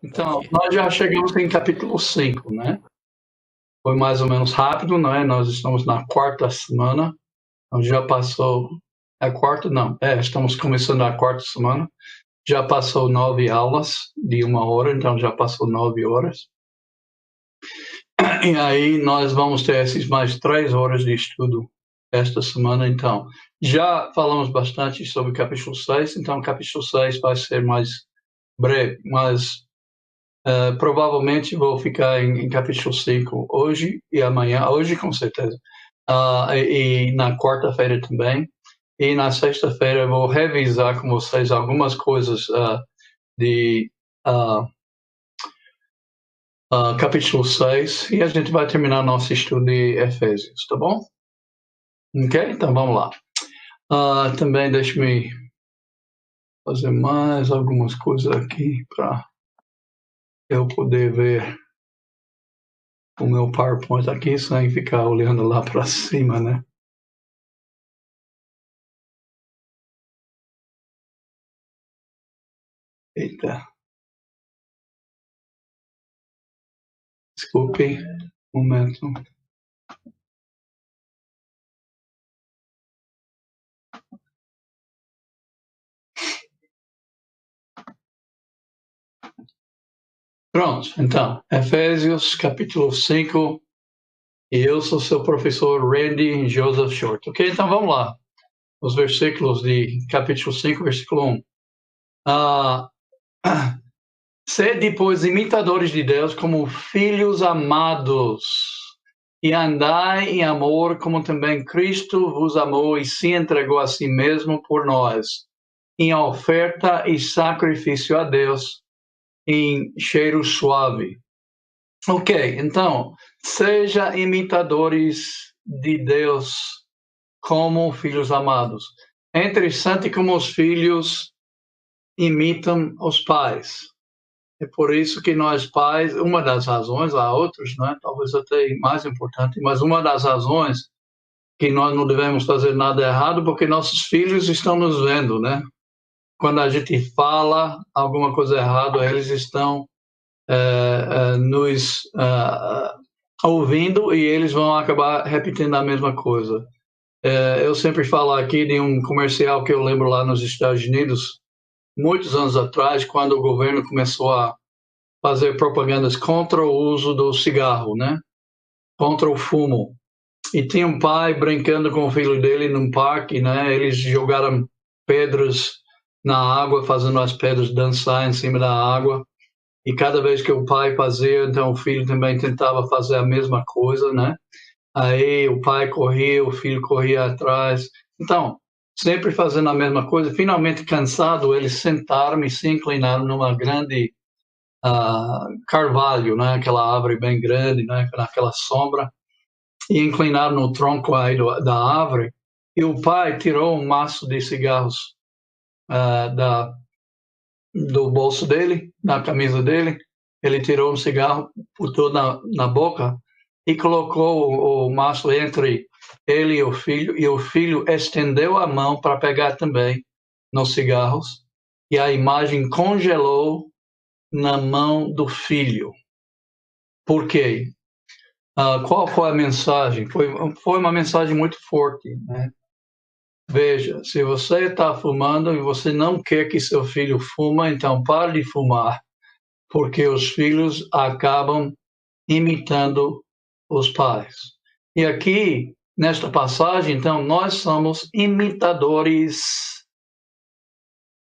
Então, nós já chegamos em capítulo 5, né? Foi mais ou menos rápido, né? Nós estamos na quarta semana, então já passou... É quarta? Não, estamos começando a quarta semana. Já passou 9 aulas de 1 hora, então já passou 9 horas. E aí nós vamos ter esses mais 3 horas de estudo esta semana, então. Já falamos bastante sobre o capítulo 6, então o capítulo 6 vai ser mais breve, mas provavelmente vou ficar em capítulo 5 hoje e amanhã, hoje com certeza, e na quarta-feira também. E na sexta-feira vou revisar com vocês algumas coisas de capítulo 6 e a gente vai terminar nosso estudo de Efésios, tá bom? Ok? Então vamos lá. Também deixe-me fazer mais algumas coisas aqui para eu poder ver o meu PowerPoint aqui sem ficar olhando lá para cima, né? Eita. Desculpe, um momento. Pronto, então, Efésios capítulo 5, e eu sou seu professor Randy Joseph Short. Ok, então vamos lá. Os versículos de capítulo 5, versículo 1. Sede, pois, imitadores de Deus como filhos amados, e andai em amor como também Cristo vos amou e se entregou a si mesmo por nós, em oferta e sacrifício a Deus, em cheiro suave. Ok, então, seja imitadores de Deus como filhos amados. É interessante como os filhos imitam os pais. É por isso que nós pais, uma das razões, há outras, né? Talvez até mais importante, mas uma das razões que nós não devemos fazer nada errado, porque nossos filhos estão nos vendo, né? Quando a gente fala alguma coisa errada, eles estão nos ouvindo e eles vão acabar repetindo a mesma coisa. Eu sempre falo aqui de um comercial que eu lembro lá nos Estados Unidos, muitos anos atrás, quando o governo começou a fazer propagandas contra o uso do cigarro, né? Contra o fumo. E tinha um pai brincando com o filho dele num parque, né? Eles jogaram pedras na água, fazendo as pedras dançar em cima da água. E cada vez que o pai fazia, então o filho também tentava fazer a mesma coisa, né? Aí o pai corria, o filho corria atrás. Então, sempre fazendo a mesma coisa. Finalmente cansado, eles sentaram e se inclinaram numa grande carvalho, né? Aquela árvore bem grande, né? Naquela sombra, e inclinaram no tronco aí da árvore. E o pai tirou um maço de cigarros do bolso dele, na camisa dele. Ele tirou um cigarro, botou na boca e colocou o maço entre ele e o filho estendeu a mão para pegar também nos cigarros, e a imagem congelou na mão do filho. Por quê? Qual foi a mensagem? Foi uma mensagem muito forte, né? Veja, se você está fumando e você não quer que seu filho fuma, então pare de fumar, porque os filhos acabam imitando os pais. E aqui, nesta passagem, então, nós somos imitadores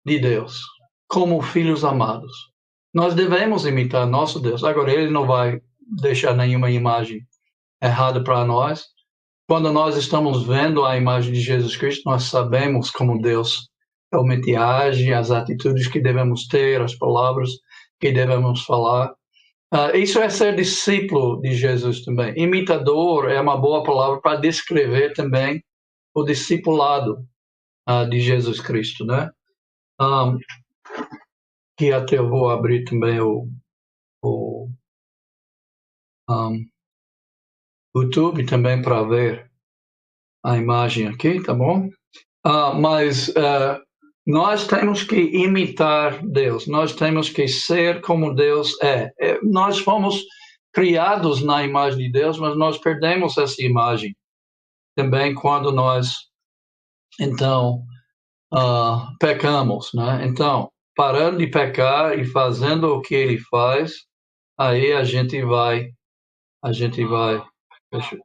de Deus, como filhos amados. Nós devemos imitar nosso Deus. Agora, Ele não vai deixar nenhuma imagem errada para nós. Quando nós estamos vendo a imagem de Jesus Cristo, nós sabemos como Deus realmente age, as atitudes que devemos ter, as palavras que devemos falar. Isso é ser discípulo de Jesus também. Imitador é uma boa palavra para descrever também o discipulado de Jesus Cristo, né? Que até eu vou abrir também o YouTube também para ver a imagem aqui, tá bom? Mas Nós temos que imitar Deus, nós temos que ser como Deus é. Nós fomos criados na imagem de Deus, mas nós perdemos essa imagem também quando nós, então, pecamos, né? Então, parando de pecar e fazendo o que Ele faz, aí a gente vai,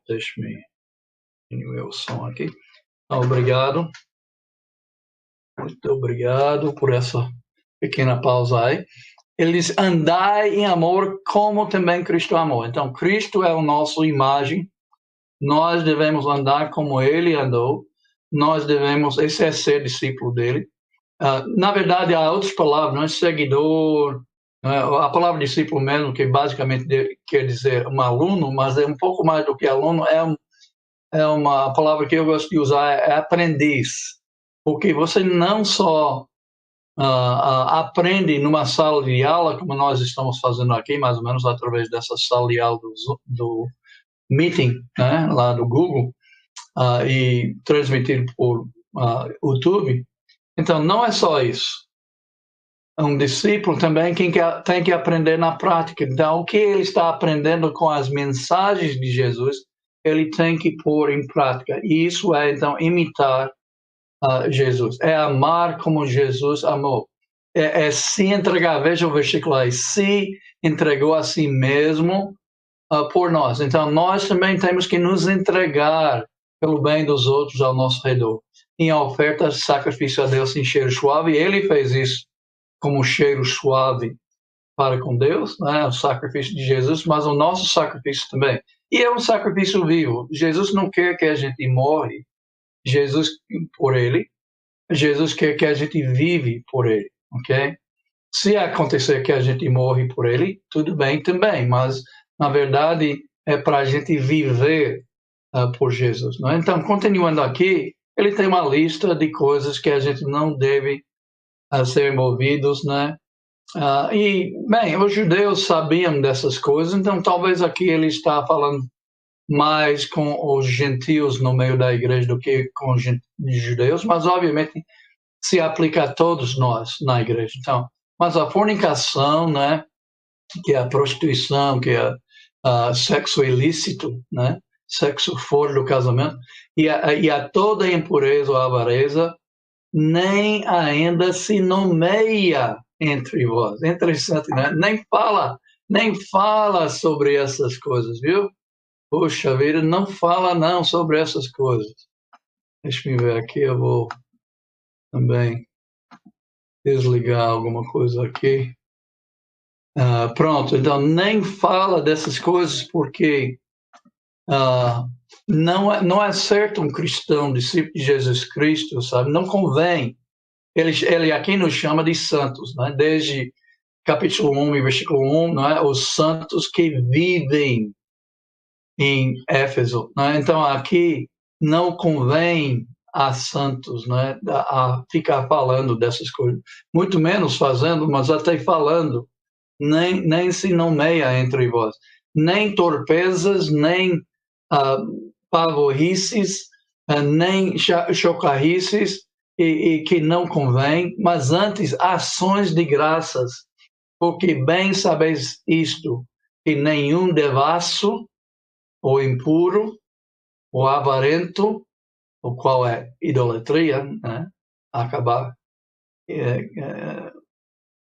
deixa-me diminuir o som aqui. Obrigado. Muito obrigado por essa pequena pausa aí. Ele diz, andai em amor como também Cristo amou. Então, Cristo é a nossa imagem. Nós devemos andar como Ele andou. Nós devemos, esse é ser discípulo dele. Na verdade, há outras palavras, não é seguidor, a palavra discípulo mesmo, que basicamente quer dizer um aluno, mas é um pouco mais do que aluno, é uma palavra que eu gosto de usar, é aprendiz. Porque você não só aprende numa sala de aula, como nós estamos fazendo aqui, mais ou menos através dessa sala de aula do Meeting, né, lá do Google, e transmitido por YouTube. Então, não é só isso. Um discípulo também tem que aprender na prática. Então, o que ele está aprendendo com as mensagens de Jesus, ele tem que pôr em prática. E isso é, então, imitar Jesus. É amar como Jesus amou. É se entregar. Veja o versículo aí. Se entregou a si mesmo por nós. Então, nós também temos que nos entregar pelo bem dos outros ao nosso redor. Em oferta, sacrifício a Deus em cheiro suave. Ele fez isso como cheiro suave para com Deus, né? O sacrifício de Jesus, mas o nosso sacrifício também. E é um sacrifício vivo. Jesus não quer que a gente morre, Jesus por ele. Jesus quer que a gente vive por ele, ok? Se acontecer que a gente morre por ele, tudo bem também, mas na verdade é para a gente viver por Jesus, não é? Então, continuando aqui, ele tem uma lista de coisas que a gente não deve ser envolvidos, né? E, bem, os judeus sabiam dessas coisas, então talvez aqui ele está falando mais com os gentios no meio da igreja do que com os judeus, mas obviamente se aplica a todos nós na igreja. Então, mas a fornicação, né, que é a prostituição, que é sexo ilícito, né, sexo fora do casamento, e a toda impureza ou avareza, nem ainda se nomeia entre vós. Interessante, né? Nem fala sobre essas coisas, viu? Poxa vida, não fala não sobre essas coisas. Deixa eu ver aqui, eu vou também desligar alguma coisa aqui. Pronto, então nem fala dessas coisas porque não é certo um cristão, discípulo de Jesus Cristo, sabe? Não convém. Ele aqui nos chama de santos, né? Desde capítulo 1 e versículo 1, não é? Os santos que vivem em Éfeso, né? Então aqui não convém a santos, né? A ficar falando dessas coisas, muito menos fazendo, mas até falando, nem se nomeia entre vós, nem torpezas, nem pavorrices, nem chocarrices, e que não convém, mas antes ações de graças, porque bem sabeis isto, que nenhum devasso, ou impuro, ou avarento, o qual é idolatria, né? Acabar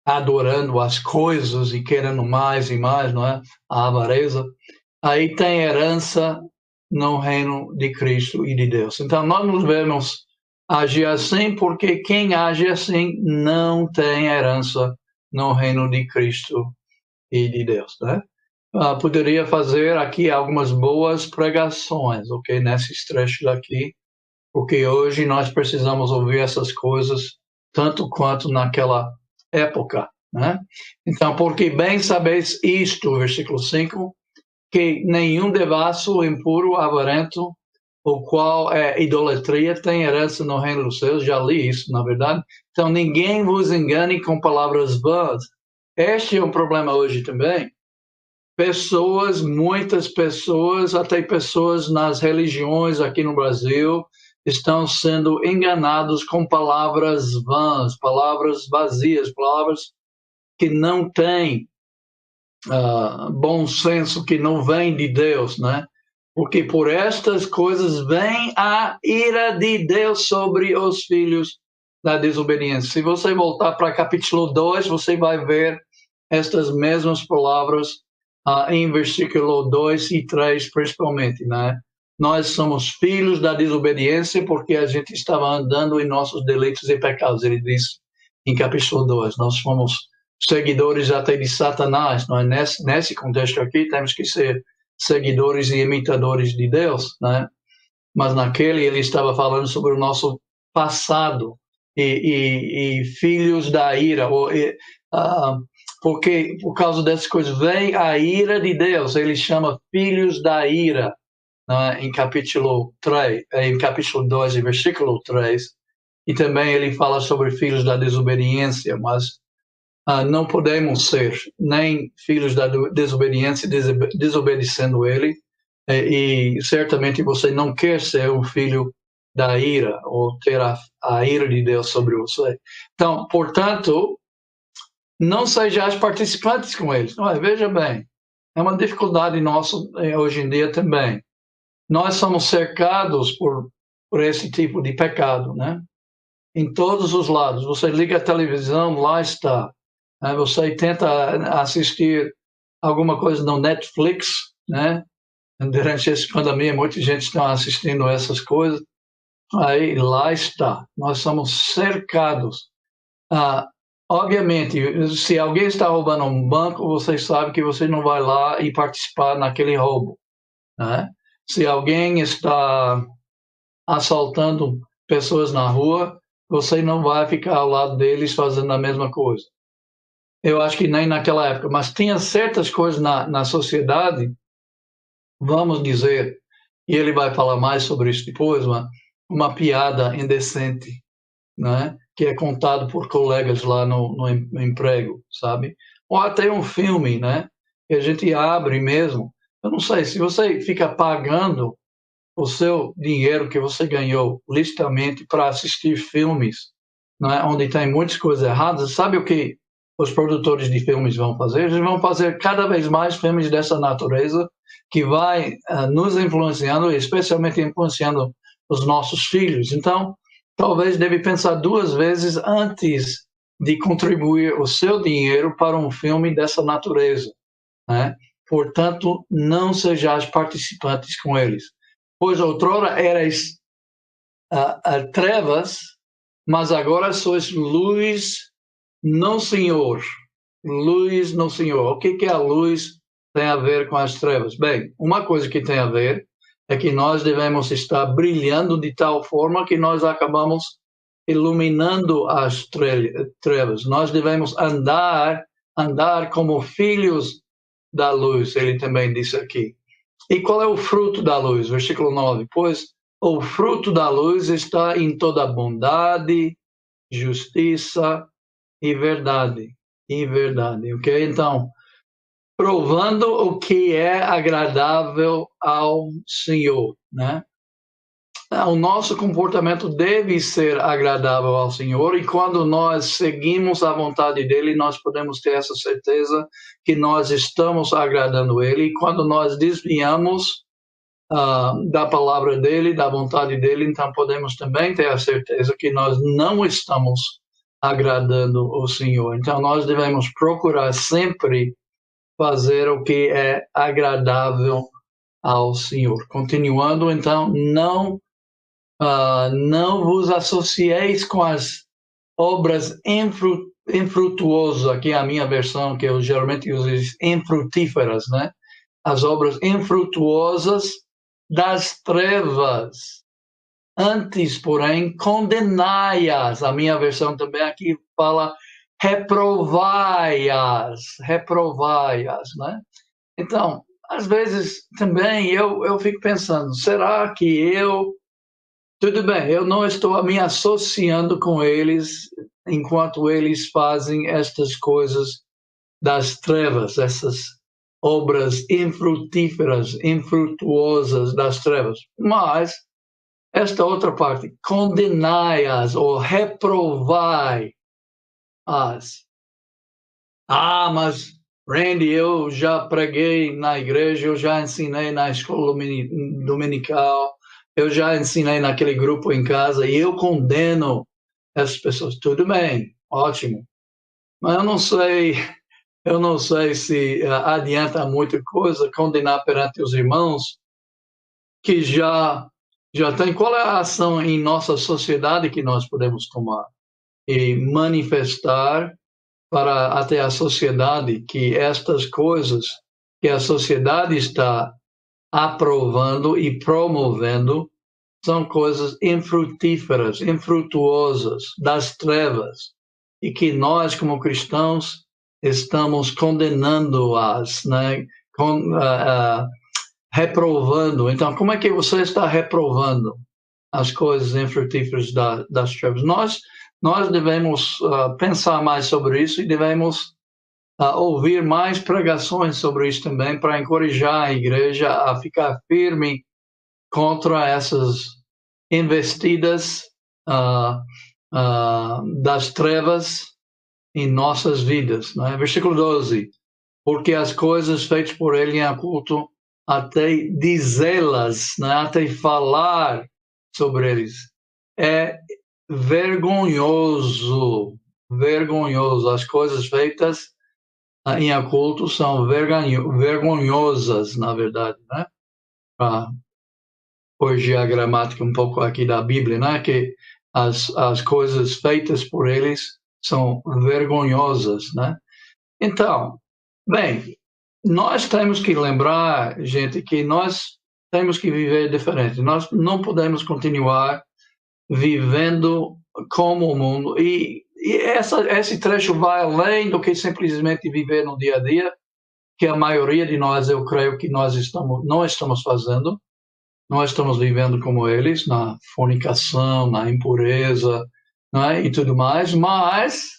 adorando as coisas e querendo mais e mais, não é? A avareza. Aí tem herança no reino de Cristo e de Deus. Então, nós nos devemos agir assim, porque quem age assim não tem herança no reino de Cristo e de Deus, né? Poderia fazer aqui algumas boas pregações, ok? Nesses trechos aqui, porque hoje nós precisamos ouvir essas coisas tanto quanto naquela época, né? Então, porque bem sabeis isto, versículo 5, que nenhum devasso, impuro, avarento, o qual é idolatria, tem herança no reino dos céus. Já li isso, na verdade. Então, ninguém vos engane com palavras vãs. Este é um problema hoje também. Muitas pessoas, até pessoas nas religiões aqui no Brasil, estão sendo enganados com palavras vãs, palavras vazias, palavras que não têm bom senso, que não vem de Deus, né? Porque por estas coisas vem a ira de Deus sobre os filhos da desobediência. Se você voltar para capítulo 2, você vai ver estas mesmas palavras em versículo 2 e 3, principalmente, né? Nós somos filhos da desobediência porque a gente estava andando em nossos delitos e pecados. Ele diz em capítulo 2, nós fomos seguidores até de Satanás. Não é? Nesse contexto aqui, temos que ser seguidores e imitadores de Deus, né? Mas naquele ele estava falando sobre o nosso passado e filhos da ira, porque por causa dessas coisas vem a ira de Deus. Ele chama filhos da ira, né? Em capítulo 3, em capítulo 2, em versículo 3, e também ele fala sobre filhos da desobediência, mas não podemos ser nem filhos da desobediência, desobedecendo ele, e certamente você não quer ser um filho da ira, ou ter a ira de Deus sobre você. Então, portanto, não sejais participantes com eles. Não, veja bem, é uma dificuldade nossa hoje em dia também. Nós somos cercados por esse tipo de pecado, né? Em todos os lados. Você liga a televisão, lá está. Você tenta assistir alguma coisa no Netflix, né? Durante essa pandemia, muita gente está assistindo essas coisas. Aí, lá está. Nós somos cercados. Obviamente, se alguém está roubando um banco, você sabe que você não vai lá e participar naquele roubo, né? Se alguém está assaltando pessoas na rua, você não vai ficar ao lado deles fazendo a mesma coisa. Eu acho que nem naquela época, mas tinha certas coisas na sociedade, vamos dizer, e ele vai falar mais sobre isso depois, uma piada indecente, né? Que é contado por colegas lá no emprego, sabe? Ou até um filme, né? Que a gente abre mesmo. Eu não sei, se você fica pagando o seu dinheiro que você ganhou licitamente para assistir filmes, né, onde tem muitas coisas erradas, sabe o que os produtores de filmes vão fazer? Eles vão fazer cada vez mais filmes dessa natureza que vai nos influenciando, especialmente influenciando os nossos filhos. Então, talvez deve pensar duas vezes antes de contribuir o seu dinheiro para um filme dessa natureza, né? Portanto, não sejais participantes com eles. Pois outrora erais trevas, mas agora sois luz no Senhor. Luz no Senhor. O que a luz tem a ver com as trevas? Bem, uma coisa que tem a ver é que nós devemos estar brilhando de tal forma que nós acabamos iluminando as trevas. Nós devemos andar como filhos da luz, ele também disse aqui. E qual é o fruto da luz? Versículo 9. Pois o fruto da luz está em toda bondade, justiça e verdade. E verdade, ok? Então, provando o que é agradável ao Senhor, né? O nosso comportamento deve ser agradável ao Senhor, e quando nós seguimos a vontade dele, nós podemos ter essa certeza que nós estamos agradando ele. E quando nós desviamos da palavra dele, da vontade dele, então podemos também ter a certeza que nós não estamos agradando o Senhor. Então nós devemos procurar sempre fazer o que é agradável ao Senhor. Continuando, então, não vos associeis com as obras infrutuosas, aqui é a minha versão, que eu geralmente uso, infrutíferas, né? As obras infrutuosas das trevas. Antes, porém, condenai-as. A minha versão também aqui fala reprovai-as, né? Então, às vezes também eu fico pensando, será que tudo bem, eu não estou me associando com eles enquanto eles fazem estas coisas das trevas, essas obras infrutíferas, infrutuosas das trevas. Mas esta outra parte, condenai-as ou reprovai-as. Mas, Randy, eu já preguei na igreja, eu já ensinei na escola dominical, eu já ensinei naquele grupo em casa e eu condeno essas pessoas. Tudo bem, ótimo. Mas eu não sei se adianta muita coisa condenar perante os irmãos que já tem. Qual é a ação em nossa sociedade que nós podemos tomar e manifestar para até a sociedade que estas coisas que a sociedade está aprovando e promovendo são coisas infrutíferas, infrutuosas, das trevas, e que nós, como cristãos, estamos condenando-as, né? Reprovando. Então, como é que você está reprovando as coisas infrutíferas das trevas? Nós devemos pensar mais sobre isso e devemos ouvir mais pregações sobre isso também para encorajar a igreja a ficar firme contra essas investidas das trevas em nossas vidas. Né? Versículo 12. Porque as coisas feitas por ele em oculto, até dizê-las, né? Até falar sobre eles, é vergonhoso. As coisas feitas em oculto são vergonhosas, na verdade, né? Hoje a gramática um pouco aqui da Bíblia, né? Que as coisas feitas por eles são vergonhosas, né? Então, bem, nós temos que lembrar, gente, que nós temos que viver diferente. Nós não podemos continuar vivendo como o mundo. E esse trecho vai além do que simplesmente viver no dia a dia, que a maioria de nós, eu creio que não estamos fazendo. Nós estamos vivendo como eles, na fornicação, na impureza, né, e tudo mais, mas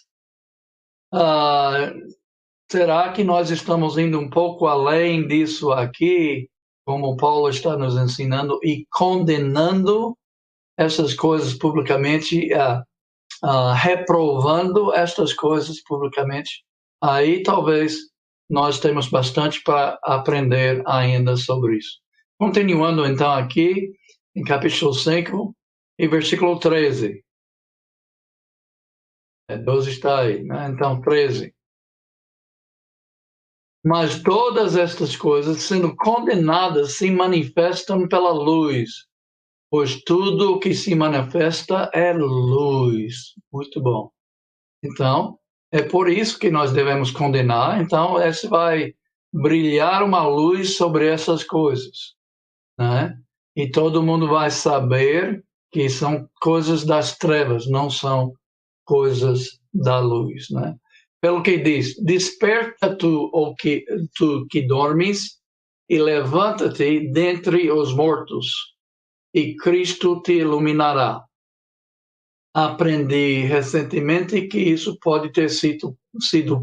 será que nós estamos indo um pouco além disso aqui, como Paulo está nos ensinando, e condenando essas coisas publicamente, reprovando estas coisas publicamente? Aí talvez nós temos bastante para aprender ainda sobre isso. Continuando então aqui, em capítulo 5 e versículo 13. 12 está aí, né? Então 13. Mas todas estas coisas, sendo condenadas, se manifestam pela luz, pois tudo o que se manifesta é luz. Muito bom. Então, é por isso que nós devemos condenar. Então, esse vai brilhar uma luz sobre essas coisas, né? E todo mundo vai saber que são coisas das trevas, não são coisas da luz, né? Pelo que diz, desperta tu que dormes e levanta-te dentre os mortos e Cristo te iluminará. Aprendi recentemente que isso pode ter sido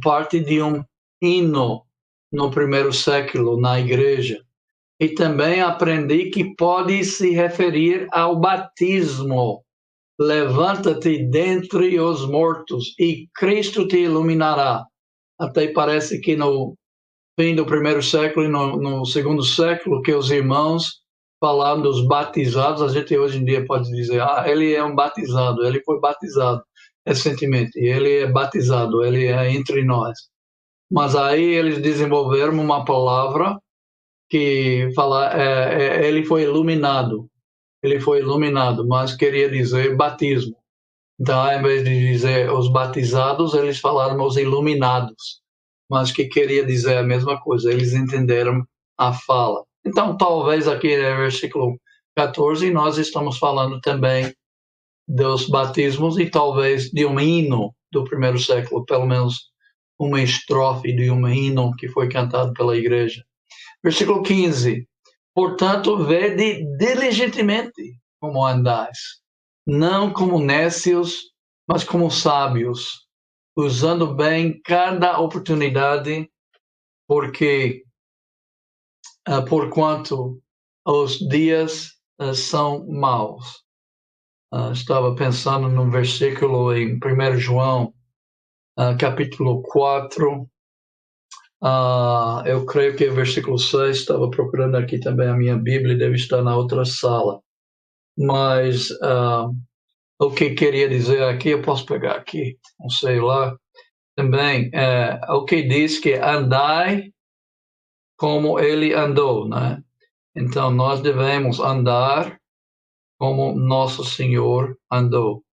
parte de um hino no primeiro século na igreja. E também aprendi que pode se referir ao batismo. Levanta-te dentre os mortos e Cristo te iluminará. Até parece que no fim do primeiro século e no segundo século, que os irmãos falaram dos batizados, a gente hoje em dia pode dizer, ele é um batizado, ele foi batizado recentemente, ele é batizado, ele é entre nós. Mas aí eles desenvolveram uma palavra que fala, ele foi iluminado, mas queria dizer batismo. Então, ao invés de dizer os batizados, eles falaram os iluminados, mas que queria dizer a mesma coisa, eles entenderam a fala. Então, talvez aqui no versículo 14, nós estamos falando também dos batismos e talvez de um hino do primeiro século, pelo menos uma estrofe de um hino que foi cantado pela igreja. Versículo 15. Portanto, vede diligentemente como andais, não como nécios, mas como sábios, usando bem cada oportunidade, porque porquanto os dias são maus. Estava pensando num versículo em 1 João, capítulo 4, eu creio que é o versículo 6, estava procurando aqui também a minha Bíblia, deve estar na outra sala. Mas o que queria dizer aqui, eu posso pegar aqui, não sei lá, também, o que diz que andai como ele andou, né? Então, nós devemos andar como nosso Senhor andou.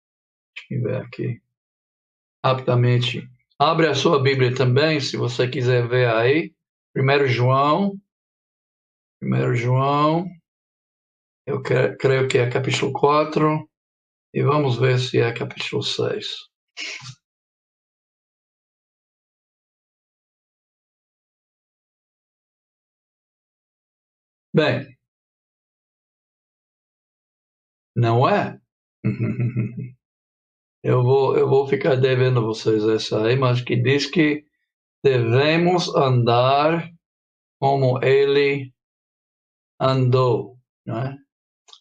Deixa eu ver aqui, rapidamente. Abre a sua Bíblia também, se você quiser ver aí. 1 João, eu creio que é capítulo 4, e vamos ver se é capítulo 6. Bem, não é? Eu vou ficar devendo a vocês essa aí, mas que diz que devemos andar como ele andou, né?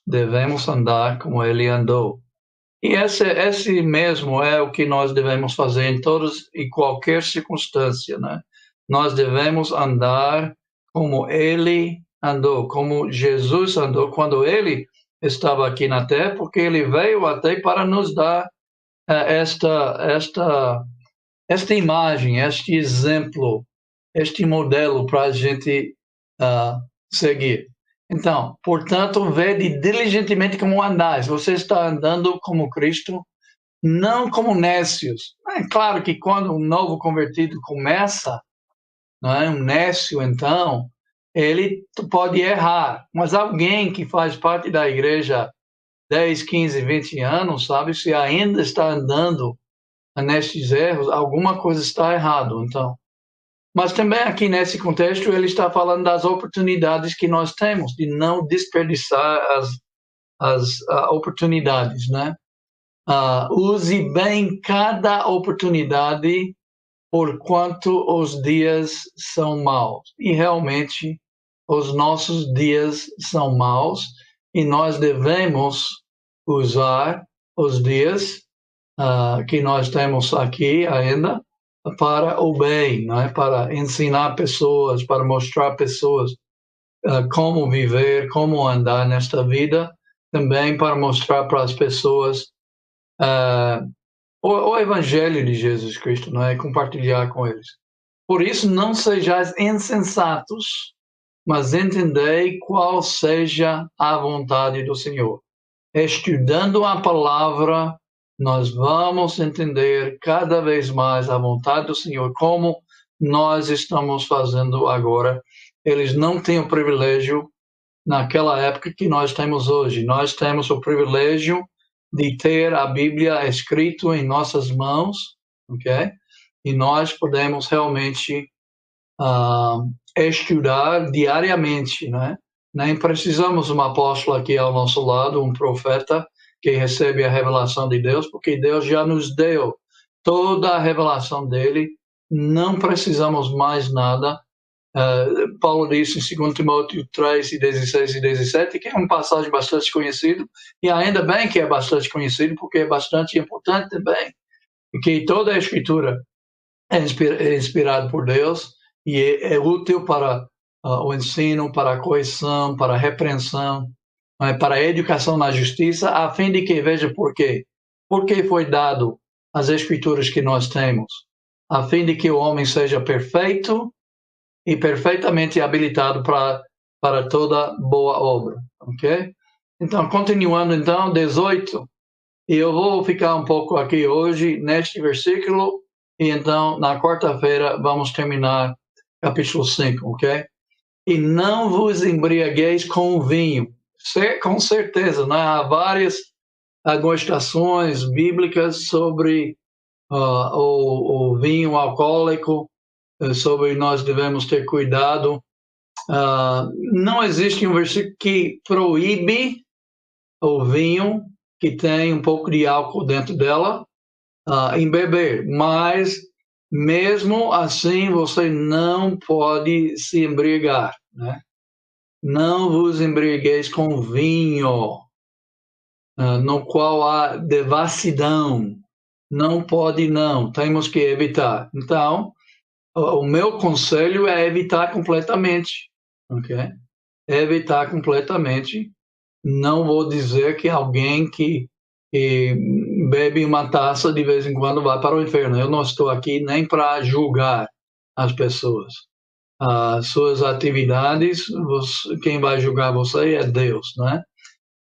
Devemos andar como ele andou. E esse mesmo é o que nós devemos fazer em todas e qualquer circunstância, né? Nós devemos andar como ele andou, como Jesus andou quando ele estava aqui na Terra, porque ele veio até para nos dar esta imagem, este exemplo, este modelo para a gente seguir. Então, portanto, vede diligentemente como andais. Você está andando como Cristo, não como nécios. É claro que quando um novo convertido começa, não é, um nécio, então, ele pode errar. Mas alguém que faz parte da igreja 10, 15, 20 anos, sabe, se ainda está andando nestes erros, alguma coisa está errado. Então, mas também aqui nesse contexto ele está falando das oportunidades que nós temos de não desperdiçar as oportunidades, né? Use bem cada oportunidade, porquanto os dias são maus. E realmente os nossos dias são maus e nós devemos usar os dias que nós temos aqui ainda para o bem, não é? Para ensinar pessoas, para mostrar pessoas como viver, como andar nesta vida, também para mostrar para as pessoas o Evangelho de Jesus Cristo, não é? Compartilhar com eles. Por isso, não sejais insensatos, mas entendei qual seja a vontade do Senhor. Estudando a palavra, nós vamos entender cada vez mais a vontade do Senhor, como nós estamos fazendo agora. Eles não têm o privilégio naquela época que nós temos hoje. Nós temos o privilégio de ter a Bíblia escrito em nossas mãos, ok? E nós podemos realmente estudar diariamente, né? Nem precisamos de um apóstolo aqui ao nosso lado, um profeta que recebe a revelação de Deus, porque Deus já nos deu toda a revelação dele, não precisamos mais nada. Paulo disse em 2 Timóteo 3, 16 e 17, que é uma passagem bastante conhecida, e ainda bem que é bastante conhecido, porque é bastante importante também, que toda a Escritura é inspirada por Deus e é útil para o ensino, para a correção, para a repreensão, para a educação na justiça, a fim de que, veja por quê. Porque foi dado as Escrituras que nós temos, a fim de que o homem seja perfeito e perfeitamente habilitado para toda boa obra, ok? Então, continuando então, 18, e eu vou ficar um pouco aqui hoje neste versículo, e então na quarta-feira vamos terminar capítulo 5, ok? E não vos embriagueis com o vinho. Com certeza, né? Há várias agostações bíblicas sobre o vinho alcoólico, sobre nós devemos ter cuidado. Não existe um versículo que proíbe o vinho que tem um pouco de álcool dentro dela em beber, mas mesmo assim você não pode se embriagar, né? não vos embriagueis com vinho, no qual há devassidão. Não pode, não. Temos que evitar. Então, o meu conselho é evitar completamente, ok? Evitar completamente. Não vou dizer que alguém que bebe uma taça de vez em quando vai para o inferno. Eu não estou aqui nem para julgar as pessoas. As suas atividades, quem vai julgar você é Deus, né?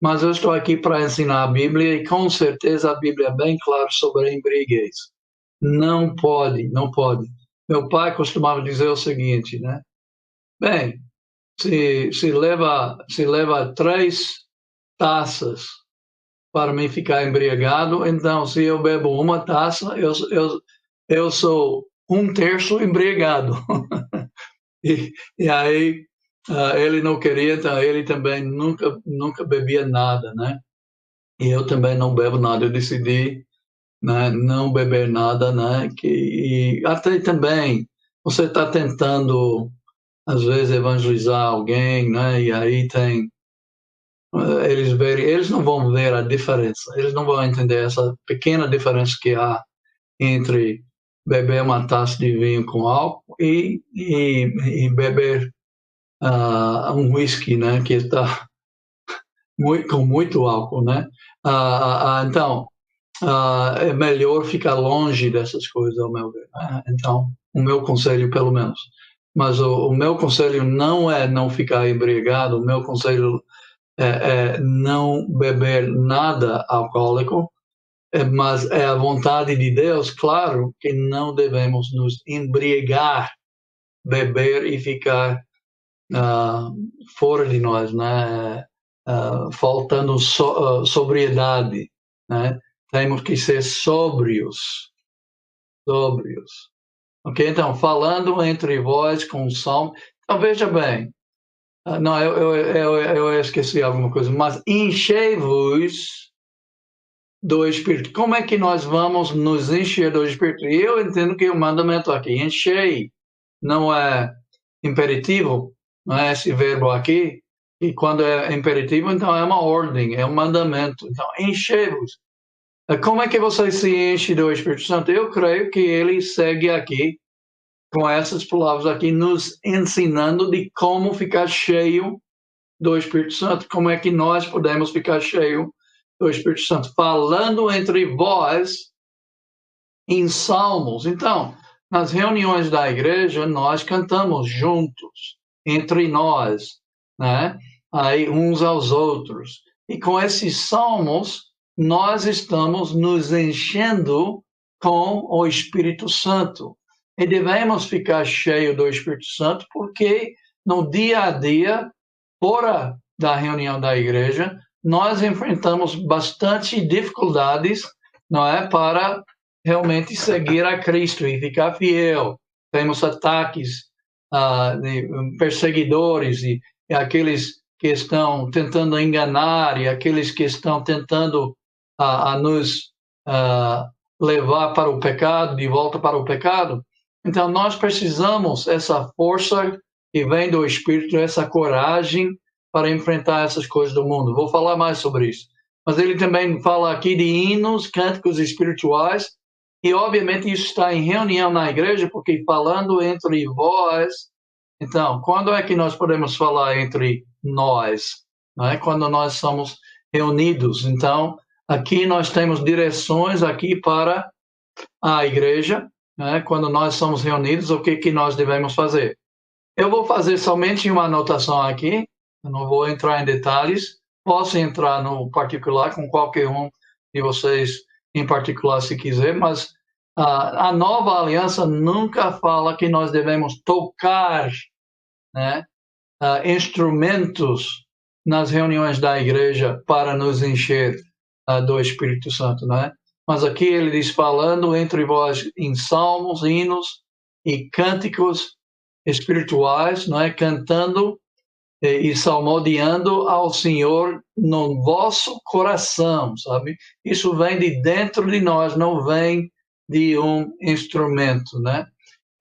Mas eu estou aqui para ensinar a Bíblia e com certeza a Bíblia é bem clara sobre a embriaguez. Não pode, não pode. Meu pai costumava dizer o seguinte, né? Bem, se leva 3 taças para mim ficar embriagado, então se eu bebo uma taça, eu sou 1/3 embriagado. E aí ele não queria, então ele também nunca bebia nada, né? E eu também não bebo nada. Eu decidi, né, não beber nada, né? E até também você está tentando às vezes evangelizar alguém, né? E aí tem eles não vão ver a diferença, eles não vão entender essa pequena diferença que há entre beber uma taça de vinho com álcool e beber um whisky, né, que está com muito álcool, né? Então, é melhor ficar longe dessas coisas, ao meu ver. Então, o meu conselho, pelo menos. Mas o meu conselho não é não ficar embriagado, o meu conselho é não beber nada alcoólico, mas é a vontade de Deus, claro, que não devemos nos embriagar, beber e ficar fora de nós, né? Faltando sobriedade, né? Temos que ser sóbrios, sóbrios. Ok? Então, falando entre vós com salmo. Então, veja bem. Não, eu esqueci alguma coisa. Mas enchei-vos do Espírito. Como é que nós vamos nos encher do Espírito? E eu entendo que o mandamento aqui, enchei, não é imperativo, não é esse verbo aqui. E quando é imperativo, então é uma ordem, é um mandamento. Então, enchei-vos. Como é que você se enche do Espírito Santo? Eu creio que ele segue aqui, com essas palavras aqui, nos ensinando de como ficar cheio do Espírito Santo. Como é que nós podemos ficar cheio do Espírito Santo? Falando entre vós em salmos. Então, nas reuniões da igreja, nós cantamos juntos, entre nós, né? Aí, uns aos outros. E com esses salmos, nós estamos nos enchendo com o Espírito Santo. E devemos ficar cheio do Espírito Santo, porque no dia a dia, fora da reunião da igreja, nós enfrentamos bastante dificuldades, não é, para realmente seguir a Cristo e ficar fiel. Temos ataques de perseguidores e aqueles que estão tentando enganar e aqueles que estão tentando nos levar para o pecado, de volta para o pecado. Então, nós precisamos essa força que vem do Espírito, essa coragem para enfrentar essas coisas do mundo. Vou falar mais sobre isso. Mas ele também fala aqui de hinos, cânticos espirituais, e obviamente isso está em reunião na igreja, porque falando entre vós, então, quando é que nós podemos falar entre nós? Não é? Quando nós somos reunidos. Então, aqui nós temos direções aqui para a igreja, né? Quando nós somos reunidos, o que nós devemos fazer? Eu vou fazer somente uma anotação aqui, eu não vou entrar em detalhes, posso entrar no particular com qualquer um de vocês em particular se quiser, mas a nova aliança nunca fala que nós devemos tocar, né, instrumentos nas reuniões da igreja para nos encher do Espírito Santo, né? Mas aqui ele diz, falando entre vós em salmos, hinos e cânticos espirituais, não é? Cantando e salmodiando ao Senhor no vosso coração, sabe? Isso vem de dentro de nós, não vem de um instrumento, né?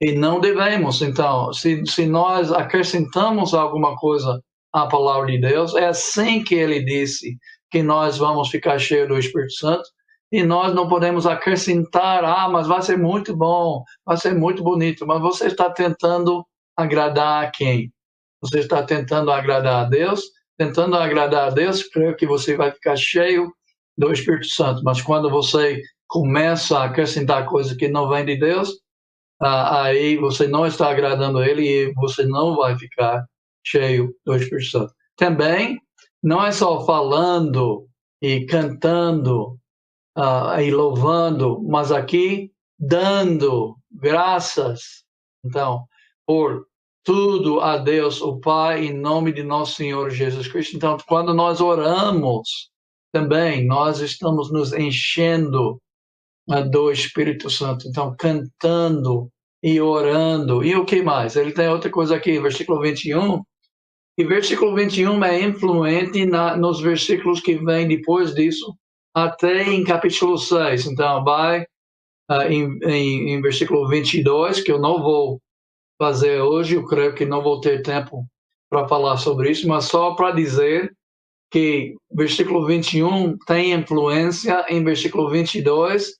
E não devemos, então, se nós acrescentamos alguma coisa a palavra de Deus. É assim que ele disse que nós vamos ficar cheios do Espírito Santo. E nós não podemos acrescentar, mas vai ser muito bom, vai ser muito bonito. Mas você está tentando agradar a quem? Você está tentando agradar a Deus? Tentando agradar a Deus, creio que você vai ficar cheio do Espírito Santo. Mas quando você começa a acrescentar coisas que não vêm de Deus, aí você não está agradando a Ele e você não vai ficar cheio do Espírito Santo. Também, não é só falando e cantando e louvando, mas aqui dando graças, então, por tudo a Deus, o Pai, em nome de nosso Senhor Jesus Cristo. Então, quando nós oramos, também nós estamos nos enchendo do Espírito Santo. Então, cantando e orando. E o que mais? Ele tem outra coisa aqui, versículo 21. E versículo 21 é influente nos versículos que vêm depois disso, até em capítulo 6. Então, vai em versículo 22, que eu não vou fazer hoje, eu creio que não vou ter tempo para falar sobre isso, mas só para dizer que versículo 21 tem influência em versículo 22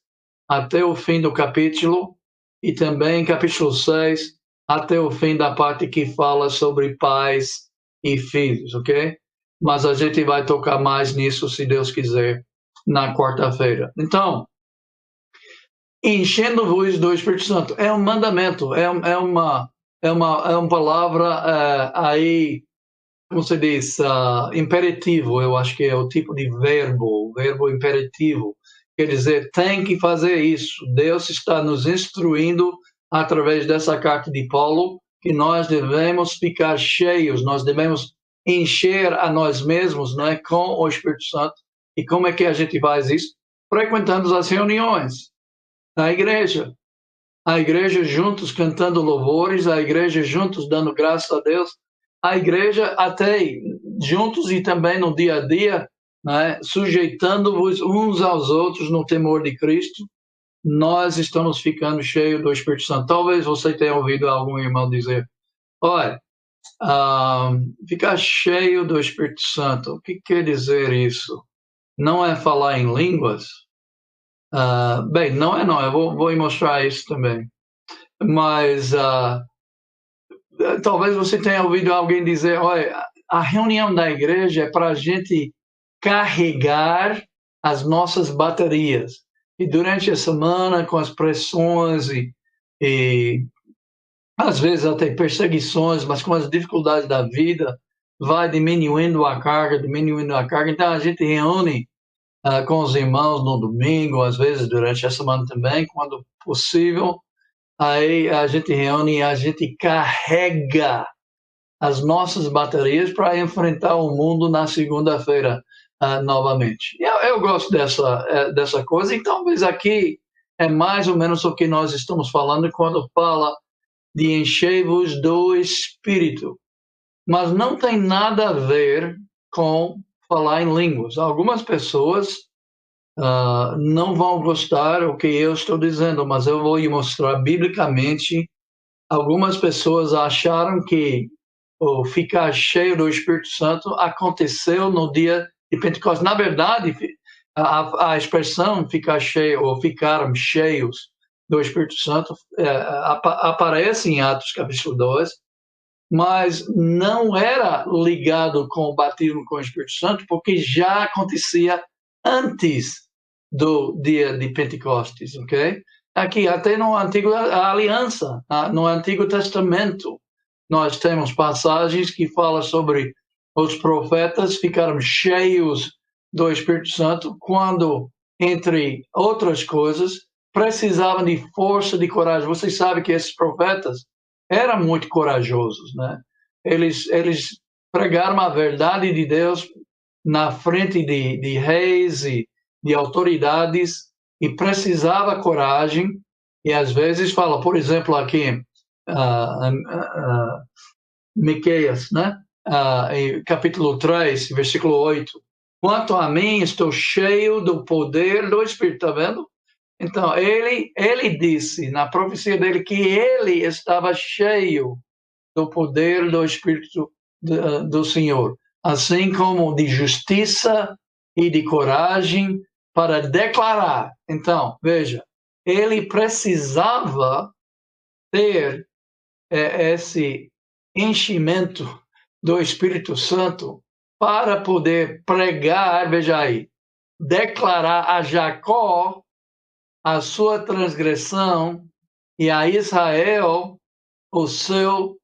até o fim do capítulo e também em capítulo 6 até o fim da parte que fala sobre pais e filhos, ok? Mas a gente vai tocar mais nisso, se Deus quiser, na quarta-feira. Então, enchendo-vos do Espírito Santo é um mandamento, é uma palavra aí, como se diz, imperativo, eu acho que é o tipo de verbo imperativo. Quer dizer, tem que fazer isso. Deus está nos instruindo através dessa carta de Paulo que nós devemos ficar cheios, nós devemos encher a nós mesmos, né, com o Espírito Santo. E como é que a gente faz isso? Frequentando as reuniões na igreja. A igreja juntos cantando louvores, a igreja juntos dando graças a Deus, a igreja até juntos e também no dia a dia, né, sujeitando-vos uns aos outros no temor de Cristo, nós estamos ficando cheios do Espírito Santo. Talvez você tenha ouvido algum irmão dizer, olha, ficar cheio do Espírito Santo, o que quer dizer isso? Não é falar em línguas? Bem, não, eu vou mostrar isso também. Mas talvez você tenha ouvido alguém dizer, olha, a reunião da igreja é para a gente carregar as nossas baterias. E durante a semana, com as pressões e às vezes até perseguições, mas com as dificuldades da vida, vai diminuindo a carga. Então a gente reúne com os irmãos no domingo, às vezes durante a semana também, quando possível. Aí a gente reúne e a gente carrega as nossas baterias para enfrentar o mundo na segunda-feira novamente. Eu gosto dessa coisa, e talvez aqui é mais ou menos o que nós estamos falando quando fala de encher-vos do Espírito. Mas não tem nada a ver com falar em línguas. Algumas pessoas não vão gostar do que eu estou dizendo, mas eu vou lhe mostrar biblicamente. Algumas pessoas acharam que o ficar cheio do Espírito Santo aconteceu no dia de Pentecostes. Na verdade, a expressão ficar cheio ou ficaram cheios do Espírito Santo aparece em Atos capítulo 2, mas não era ligado com o batismo com o Espírito Santo, porque já acontecia antes do dia de Pentecostes, ok? Aqui, até no Antigo Aliança, no Antigo Testamento, nós temos passagens que falam sobre os profetas ficaram cheios do Espírito Santo quando, entre outras coisas, precisavam de força, de coragem. Vocês sabem que esses profetas eram muito corajosos, né? Eles pregaram a verdade de Deus na frente de reis e de autoridades e precisava coragem. E às vezes fala, por exemplo, aqui Miqueias, né? Capítulo 3, versículo 8. Quanto a mim, estou cheio do poder do Espírito, tá vendo? Então, ele disse na profecia dele que ele estava cheio do poder do Espírito do Senhor, assim como de justiça e de coragem para declarar. Então, veja, ele precisava ter esse enchimento do Espírito Santo para poder pregar, veja aí, declarar a Jacó a sua transgressão e a Israel o seu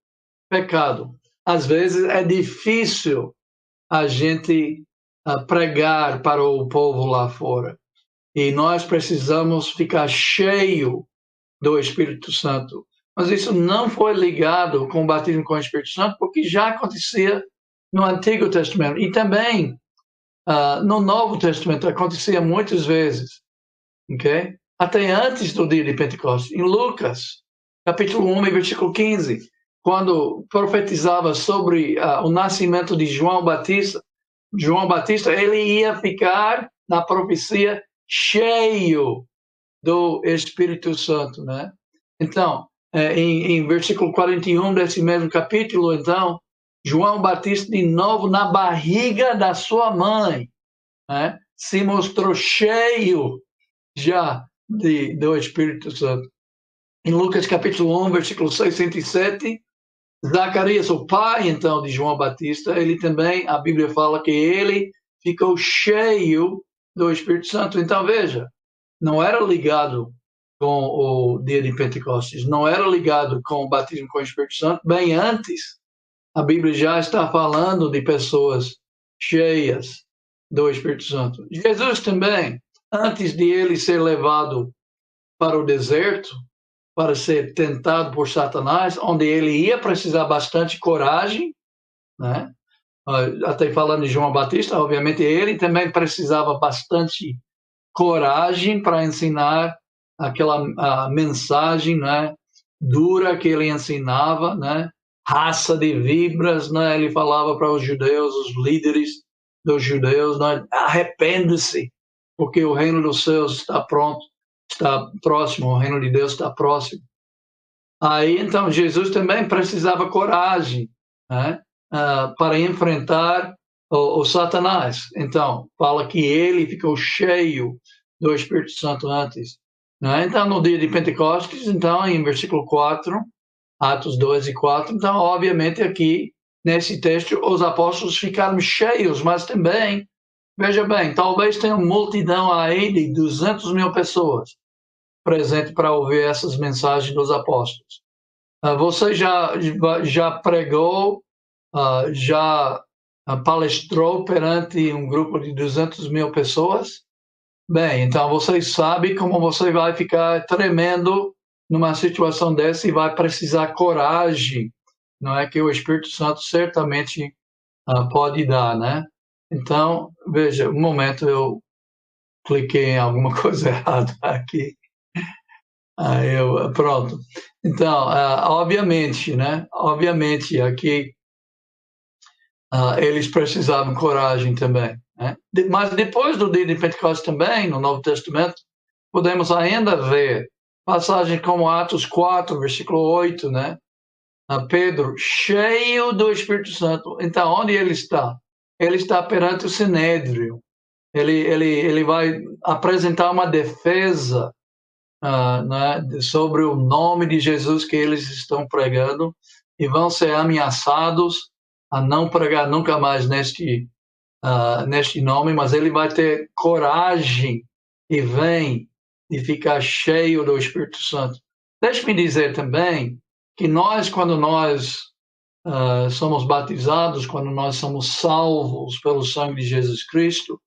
pecado. Às vezes é difícil a gente pregar para o povo lá fora. E nós precisamos ficar cheio do Espírito Santo. Mas isso não foi ligado com o batismo com o Espírito Santo, porque já acontecia no Antigo Testamento. E também no Novo Testamento acontecia muitas vezes. Okay? Até antes do dia de Pentecostes. Em Lucas, capítulo 1, versículo 15, quando profetizava sobre o nascimento de João Batista, ele ia ficar na profecia cheio do Espírito Santo, né? Então, em versículo 41 desse mesmo capítulo, então, João Batista, de novo, na barriga da sua mãe, né, se mostrou cheio já do Espírito Santo. Em Lucas capítulo 1, versículo 67, Zacarias, o pai, então, de João Batista, ele também, a Bíblia fala que ele ficou cheio do Espírito Santo. Então, veja, não era ligado com o dia de Pentecostes, não era ligado com o batismo com o Espírito Santo. Bem antes, a Bíblia já está falando de pessoas cheias do Espírito Santo. Jesus também, antes de ele ser levado para o deserto, para ser tentado por Satanás, onde ele ia precisar bastante coragem, né? Até falando de João Batista, obviamente ele também precisava bastante coragem para ensinar aquela mensagem, né, dura que ele ensinava, né, raça de víboras, né, ele falava para os judeus, os líderes dos judeus, né, arrepende-se, porque o reino dos céus está pronto, está próximo, o reino de Deus está próximo. Aí, então, Jesus também precisava coragem, né, para enfrentar o Satanás. Então, fala que ele ficou cheio do Espírito Santo antes. Né? Então, no dia de Pentecostes, então, em versículo 4, Atos 2 e 4, então, obviamente, aqui, nesse texto, os apóstolos ficaram cheios, mas também, veja bem, talvez tenha uma multidão aí de 200 mil pessoas presente para ouvir essas mensagens dos apóstolos. Você já pregou, já palestrou perante um grupo de 200 mil pessoas? Bem, então você sabe como você vai ficar tremendo numa situação dessa e vai precisar coragem, não é que o Espírito Santo certamente pode dar, né? Então, veja, um momento eu cliquei em alguma coisa errada aqui. Pronto. Então, obviamente, né? Obviamente, aqui eles precisavam de coragem também. Né? Mas depois do dia de Pentecostes também, no Novo Testamento, podemos ainda ver passagens como Atos 4, versículo 8, né? Pedro, cheio do Espírito Santo. Então, onde ele está? Ele está perante o Sinédrio. Ele vai apresentar uma defesa né, sobre o nome de Jesus que eles estão pregando e vão ser ameaçados a não pregar nunca mais neste nome, mas ele vai ter coragem e vem de ficar cheio do Espírito Santo. Deixe-me dizer também que nós, quando nós somos batizados, quando nós somos salvos pelo sangue de Jesus Cristo,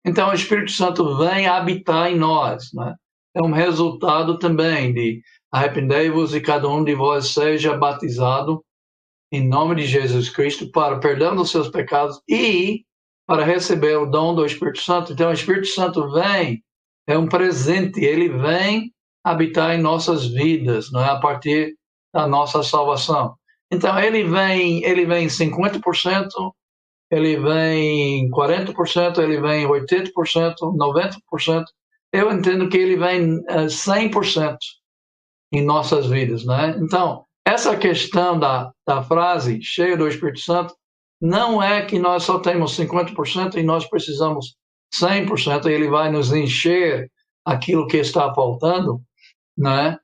então o Espírito Santo vem habitar em nós, né? É um resultado também de arrependei-vos e cada um de vós seja batizado em nome de Jesus Cristo para o perdão dos seus pecados e para receber o dom do Espírito Santo. Então o Espírito Santo vem, é um presente, ele vem habitar em nossas vidas, não é, a partir da nossa salvação. Então ele vem 50%, ele vem 40%, ele vem 80%, 90%. Eu entendo que ele vem 100% em nossas vidas, né? Então, essa questão da frase cheio do Espírito Santo não é que nós só temos 50% e nós precisamos 100%, ele vai nos encher aquilo que está faltando, né?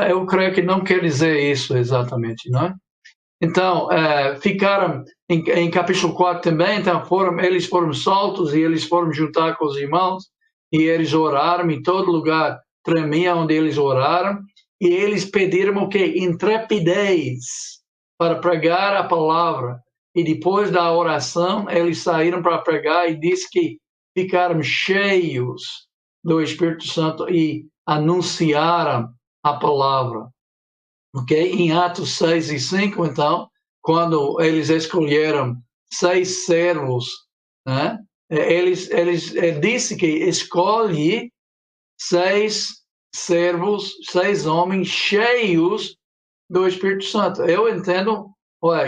Eu creio que não quer dizer isso exatamente, né? Então, ficaram em capítulo 4 também, então eles foram soltos e eles foram juntar com os irmãos e eles oraram em todo lugar, tremia onde eles oraram e eles pediram o quê? Intrepidez para pregar a palavra. E depois da oração, eles saíram para pregar e diz que ficaram cheios do Espírito Santo e anunciaram a palavra. Okay? Em Atos 6 e 5, então, quando eles escolheram 6 servos, né? Eles disse que escolhe 6 servos, 6 homens cheios do Espírito Santo. Eu entendo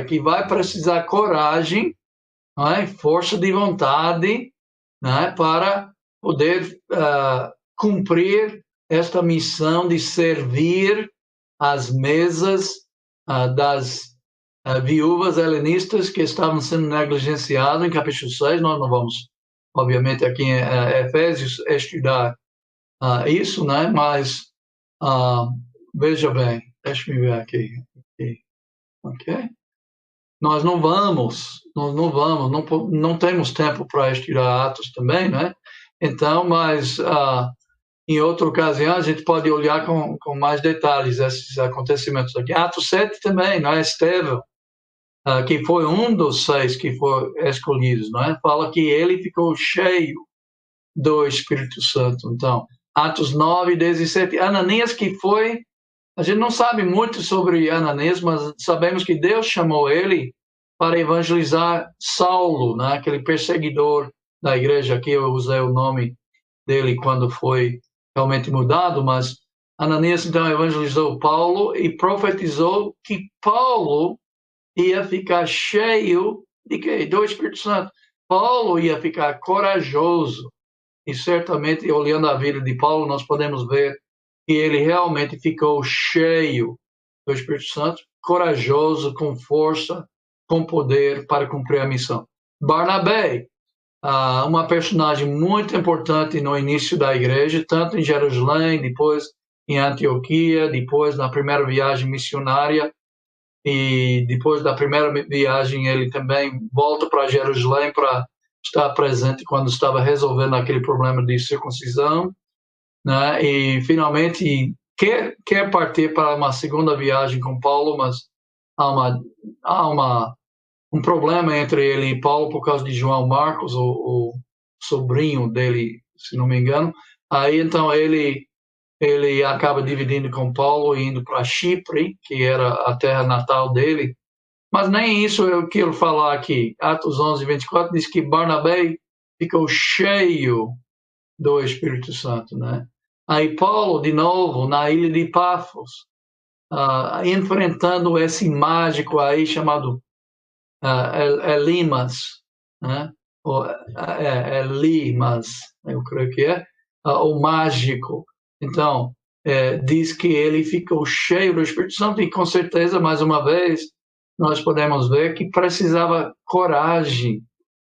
que vai precisar coragem, força de vontade, para poder cumprir esta missão de servir as mesas das viúvas helenistas que estavam sendo negligenciadas em capítulo 6. Nós não vamos, obviamente, aqui em Efésios estudar isso, né? Mas veja bem, deixa-me ver aqui. Ok? Nós não temos tempo para estudar Atos também, né? Então, mas em outra ocasião a gente pode olhar com mais detalhes esses acontecimentos aqui. Atos 7 também, não é? Estevão, que foi um dos 6 que foram escolhidos, não é? Fala que ele ficou cheio do Espírito Santo. Então, Atos 9, 17, Ananias que foi, a gente não sabe muito sobre Ananias, mas sabemos que Deus chamou ele para evangelizar Saulo, né? Aquele perseguidor da igreja. Aqui eu usei o nome dele quando foi realmente mudado, mas Ananias então evangelizou Paulo e profetizou que Paulo ia ficar cheio de quê? Do Espírito Santo. Paulo ia ficar corajoso e certamente olhando a vida de Paulo nós podemos ver que ele realmente ficou cheio do Espírito Santo, corajoso, com força, com poder para cumprir a missão. Barnabé, uma personagem muito importante no início da igreja, tanto em Jerusalém, depois em Antioquia, depois na primeira viagem missionária, e depois da primeira viagem ele também volta para Jerusalém para estar presente quando estava resolvendo aquele problema de circuncisão, né? E finalmente quer partir para uma segunda viagem com Paulo, mas há um problema entre ele e Paulo por causa de João Marcos, o sobrinho dele, se não me engano. Aí então ele acaba dividindo com Paulo e indo para Chipre, que era a terra natal dele. Mas nem isso eu quero falar aqui. Atos 11, 24 diz que Barnabé ficou cheio do Espírito Santo, né? Aí Paulo, de novo, na ilha de Pafos, enfrentando esse mágico aí chamado Elimas, né? Elimas, eu creio que o mágico. Então, diz que ele ficou cheio do Espírito Santo e, com certeza, mais uma vez, nós podemos ver que precisava coragem,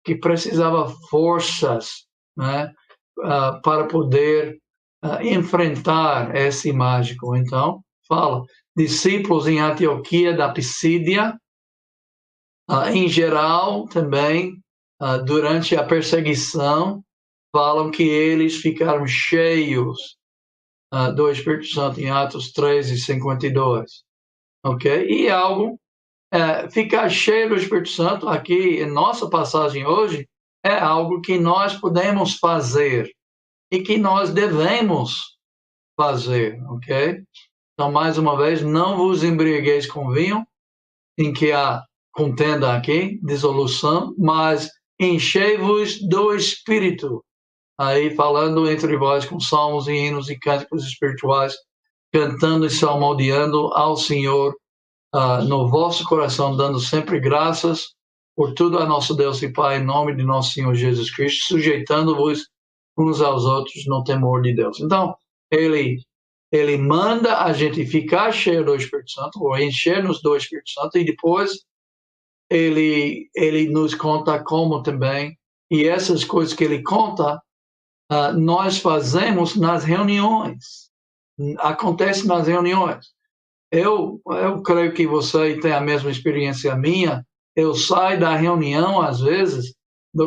que precisava forças, né? Para poder enfrentar esse mágico. Então, fala, discípulos em Antioquia da Pisídia, em geral, também, durante a perseguição, falam que eles ficaram cheios do Espírito Santo em Atos 3 e 52. Ok? E algo, ficar cheio do Espírito Santo, aqui em nossa passagem hoje, é algo que nós podemos fazer e que nós devemos fazer. Ok? Então, mais uma vez, não vos embriagueis com vinho, em que há contenda aqui, dissolução, mas enchei-vos do Espírito. Aí falando entre vós com salmos e hinos e cânticos espirituais, cantando e salmodiando ao Senhor no vosso coração, dando sempre graças por tudo a nosso Deus e Pai, em nome de nosso Senhor Jesus Cristo, sujeitando-vos uns aos outros no temor de Deus. Então, ele manda a gente ficar cheio do Espírito Santo, ou encher-nos do Espírito Santo, e depois ele nos conta como também, e essas coisas que ele conta, nós fazemos nas reuniões. Acontece nas reuniões. Eu creio que você tem a mesma experiência minha. Eu saio da reunião, às vezes,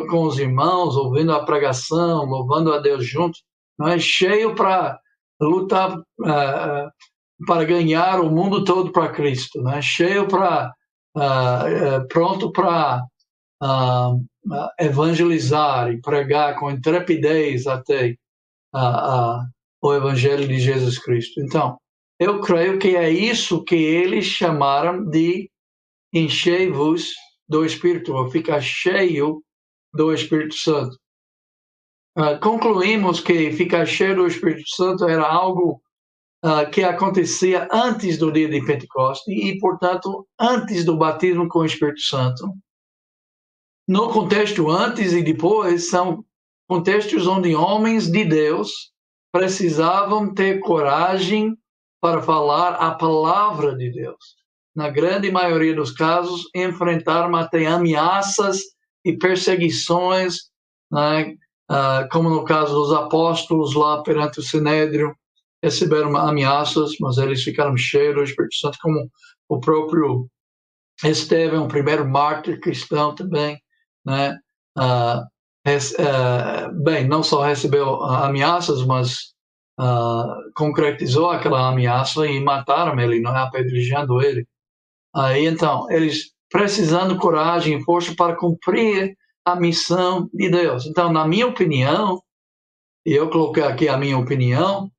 com os irmãos, ouvindo a pregação, louvando a Deus juntos, não é? Cheio para lutar, para ganhar o mundo todo para Cristo, né? Cheio para, pronto para evangelizar e pregar com intrepidez até o Evangelho de Jesus Cristo. Então, eu creio que é isso que eles chamaram de enchei-vos do Espírito, ou ficar cheio do Espírito Santo. Concluímos que ficar cheio do Espírito Santo era algo que acontecia antes do dia de Pentecostes e, portanto, antes do batismo com o Espírito Santo. No contexto antes e depois, são contextos onde homens de Deus precisavam ter coragem para falar a palavra de Deus. Na grande maioria dos casos, enfrentaram até ameaças e perseguições, né? Como no caso dos apóstolos lá perante o Sinédrio, receberam ameaças, mas eles ficaram cheios do Espírito Santo, como o próprio Estevão, o primeiro mártir cristão também, né? Bem, não só recebeu ameaças, mas concretizou aquela ameaça e mataram ele, não é? Apedrejando ele. Aí, então, eles precisando de coragem e força para cumprir a missão de Deus. Então, na minha opinião, e eu coloquei aqui a minha opinião,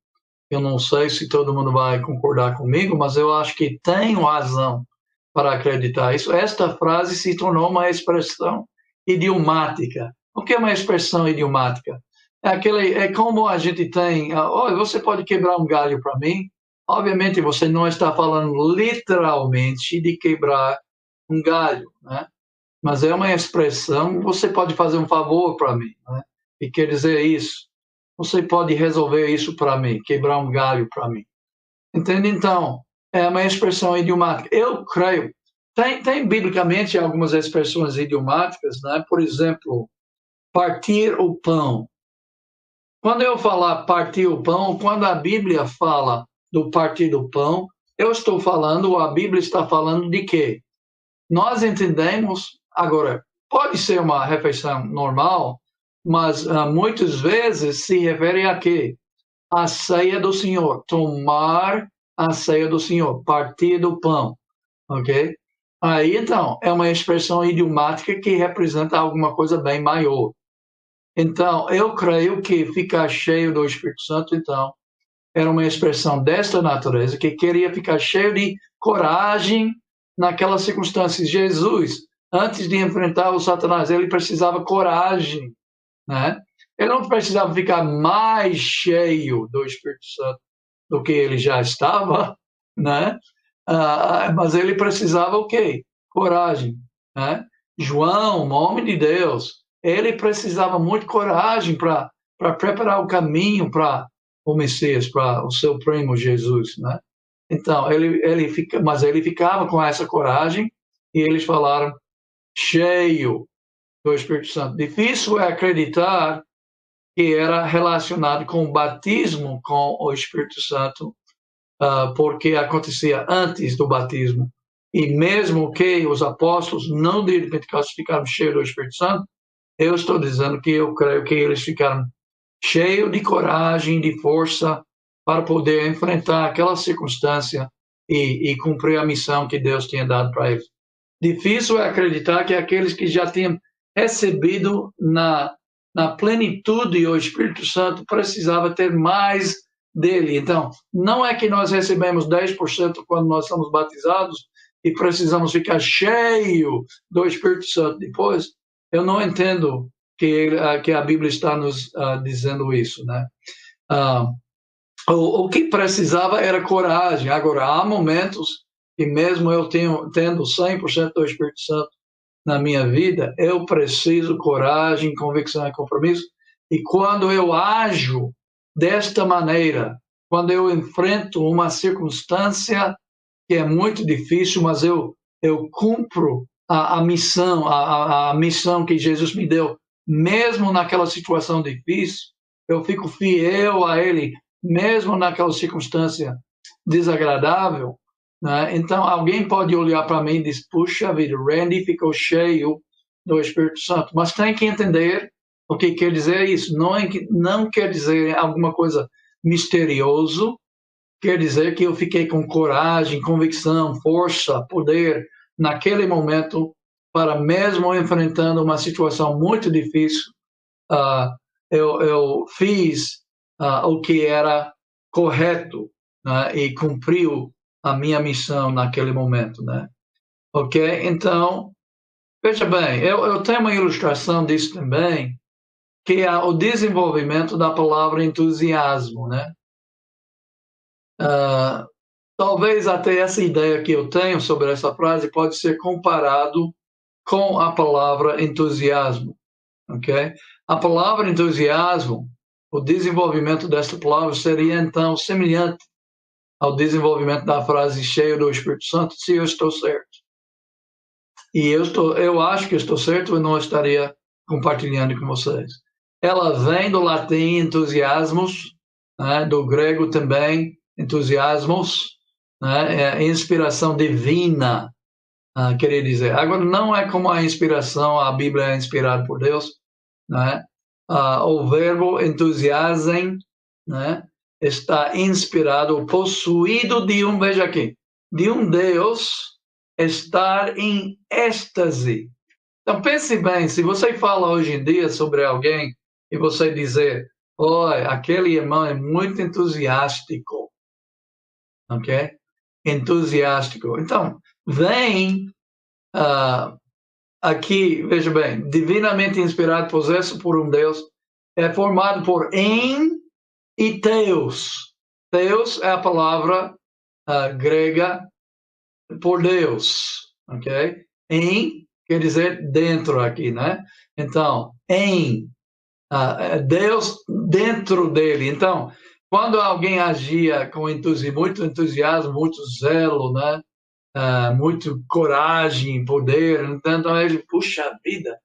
eu não sei se todo mundo vai concordar comigo, mas eu acho que tenho razão para acreditar isso. Esta frase se tornou uma expressão idiomática. O que é uma expressão idiomática? É como a gente tem, você pode quebrar um galho para mim. Obviamente você não está falando literalmente de quebrar um galho, né? Mas é uma expressão, você pode fazer um favor para mim, né? E quer dizer isso. Você pode resolver isso para mim, quebrar um galho para mim. Entende? Então, é uma expressão idiomática. Eu creio. Tem biblicamente algumas expressões idiomáticas, né? Por exemplo, partir o pão. Quando eu falar partir o pão, quando a Bíblia fala do partir do pão, eu estou falando, a Bíblia está falando de quê? Nós entendemos, agora, pode ser uma refeição normal, mas muitas vezes se refere a quê? A ceia do Senhor, tomar a ceia do Senhor, partir do pão, ok? Aí, então, é uma expressão idiomática que representa alguma coisa bem maior. Então, eu creio que ficar cheio do Espírito Santo, então, era uma expressão desta natureza, que queria ficar cheio de coragem naquelas circunstâncias. Jesus, antes de enfrentar o Satanás, ele precisava coragem, né? Ele não precisava ficar mais cheio do Espírito Santo do que ele já estava, né? Mas ele precisava o quê? Coragem, né? João, um homem de Deus, ele precisava muito coragem para preparar o caminho para o Messias, para o seu primo Jesus, né? Então, mas ele ficava com essa coragem e eles falaram cheio do Espírito Santo. Difícil é acreditar que era relacionado com o batismo com o Espírito Santo, porque acontecia antes do batismo. E mesmo que os apóstolos, no dia de Pentecostes, ficaram cheios do Espírito Santo, eu estou dizendo que eu creio que eles ficaram cheios de coragem, de força, para poder enfrentar aquela circunstância e cumprir a missão que Deus tinha dado para eles. Difícil é acreditar que aqueles que já tinham recebido na plenitude o Espírito Santo precisava ter mais dele. Então, não é que nós recebemos 10% quando nós somos batizados e precisamos ficar cheio do Espírito Santo depois. Eu não entendo que a Bíblia está nos dizendo isso, né? O que precisava era coragem. Agora, há momentos que mesmo eu tendo 100% do Espírito Santo na minha vida, eu preciso coragem, convicção e compromisso. E quando eu ajo desta maneira, quando eu enfrento uma circunstância que é muito difícil, mas eu cumpro a missão, a missão que Jesus me deu, mesmo naquela situação difícil, eu fico fiel a Ele, mesmo naquela circunstância desagradável, né? Então, alguém pode olhar para mim e dizer, puxa vida, Randy ficou cheio do Espírito Santo, mas tem que entender o que quer dizer isso. Não quer dizer alguma coisa misterioso, quer dizer que eu fiquei com coragem, convicção, força, poder, naquele momento, para mesmo enfrentando uma situação muito difícil, eu fiz o que era correto, né, e cumpriu a minha missão naquele momento, né? Ok? Então, veja bem, eu tenho uma ilustração disso também, que é o desenvolvimento da palavra entusiasmo, né? Talvez até essa ideia que eu tenho sobre essa frase pode ser comparado com a palavra entusiasmo, ok? A palavra entusiasmo, o desenvolvimento dessa palavra seria então semelhante ao desenvolvimento da frase cheio do Espírito Santo, se eu estou certo. E eu acho que estou certo, eu não estaria compartilhando com vocês. Ela vem do latim entusiasmos, né, do grego também entusiasmos, né, é inspiração divina, queria dizer. Agora, não é como a inspiração, a Bíblia é inspirada por Deus, né? O verbo entusiasem, né, está inspirado, possuído de veja aqui, de um Deus, estar em êxtase. Então, pense bem, se você fala hoje em dia sobre alguém e você dizer, olha, aquele irmão é muito entusiástico, ok? Entusiástico. Então, vem aqui, veja bem, divinamente inspirado, possesso por um Deus, é formado por em e teos. Teos é a palavra grega por Deus, ok? Em quer dizer dentro aqui, né? Então, em Deus dentro dele. Então, quando alguém agia com muito entusiasmo, muito zelo, né? Muito coragem, poder, então ele, puxa vida,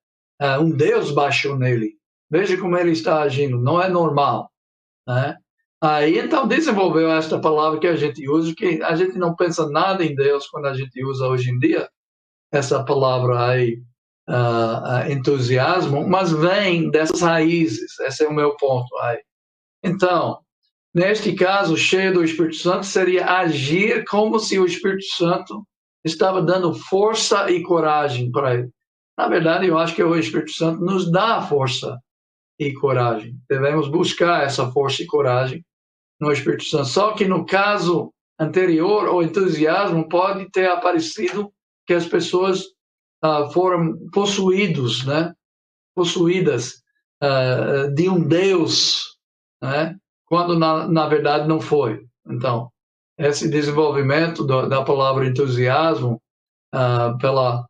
um Deus baixou nele. Veja como ele está agindo, não é normal, né? Aí então desenvolveu esta palavra que a gente usa, que a gente não pensa nada em Deus quando a gente usa hoje em dia essa palavra aí, entusiasmo, mas vem dessas raízes. Esse é o meu ponto aí. Então, neste caso, cheio do Espírito Santo seria agir como se o Espírito Santo estava dando força e coragem para ele. Na verdade, eu acho que o Espírito Santo nos dá força e coragem. Devemos buscar essa força e coragem no Espírito Santo. Só que no caso anterior, o entusiasmo pode ter aparecido que as pessoas foram possuídos, né? Possuídas de um Deus, né? Quando na verdade não foi. Então, esse desenvolvimento da palavra entusiasmo pela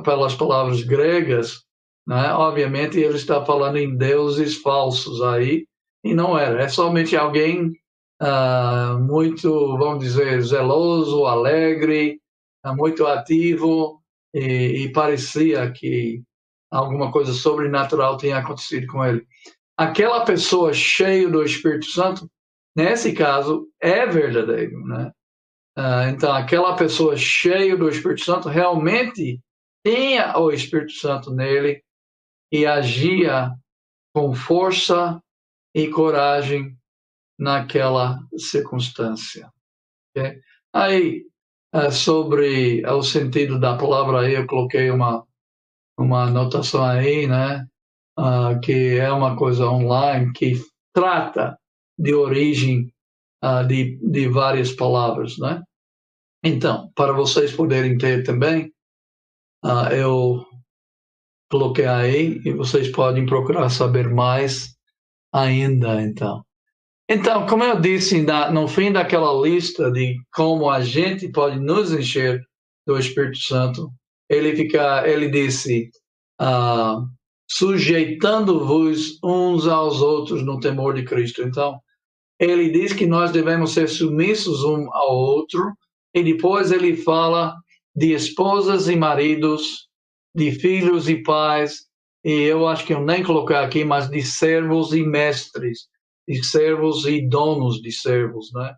pelas palavras gregas, né? Obviamente ele está falando em deuses falsos aí, e não era. É somente alguém muito, vamos dizer, zeloso, alegre, muito ativo, e parecia que alguma coisa sobrenatural tinha acontecido com ele. Aquela pessoa cheia do Espírito Santo, nesse caso, é verdadeiro, né? Então, aquela pessoa cheia do Espírito Santo realmente tinha o Espírito Santo nele e agia com força e coragem naquela circunstância. Okay? Aí, sobre o sentido da palavra, aí eu coloquei uma anotação aí, né? Que é uma coisa online que trata de origem de várias palavras, né? Então, para vocês poderem ter também, eu coloquei aí e vocês podem procurar saber mais ainda, então. Então, como eu disse no fim daquela lista de como a gente pode nos encher do Espírito Santo, ele disse, sujeitando-vos uns aos outros no temor de Cristo. Então, ele diz que nós devemos ser submissos um ao outro, e depois ele fala de esposas e maridos, de filhos e pais, e eu acho que eu nem coloquei aqui, mas de servos e mestres, de servos e donos de servos, né?